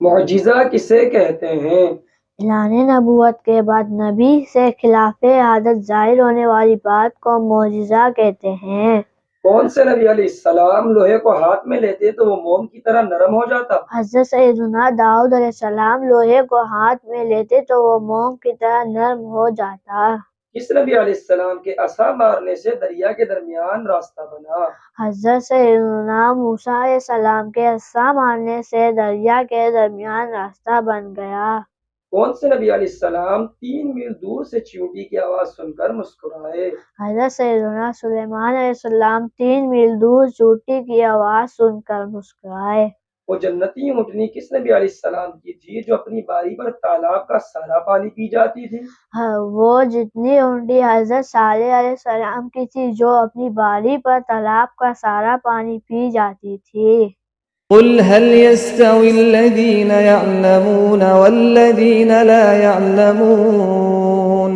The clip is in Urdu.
معجزہ کسے کہتے ہیں؟ اعلان نبوت کے بعد نبی سے خلاف عادت ظاہر ہونے والی بات کو معجزہ کہتے ہیں۔ کون سے نبی علیہ السلام لوہے کو ہاتھ میں لیتے تو وہ موم کی طرح نرم ہو جاتا؟ حضرت سیدنا داؤد علیہ السلام لوہے کو ہاتھ میں لیتے تو وہ موم کی طرح نرم ہو جاتا۔ کس نبی علیہ السلام کے عصا مارنے سے دریا کے درمیان راستہ بنا؟ حضرت سیدنا موسیٰ علیہ السلام کے عصا مارنے سے دریا کے درمیان راستہ بن گیا۔ کون سے نبی علیہ السلام 3 میل دور سے چیونٹی کی آواز سن کر مسکرائے؟ حضرت سیدنا سلیمان علیہ السلام 3 میل دور چیونٹی کی آواز سن کر مسکرائے۔ وہ جنتی اونٹنی کس نبی علیہ السلام کی تھی جو اپنی باری پر تالاب کا سارا پانی پی جاتی تھی؟ وہ جتنی اونٹی حضرت صالح علیہ السلام کی تھی جو اپنی باری پر تالاب کا سارا پانی پی جاتی تھی۔ قل هل يستوي الذين يعلمون والذين لا يعلمون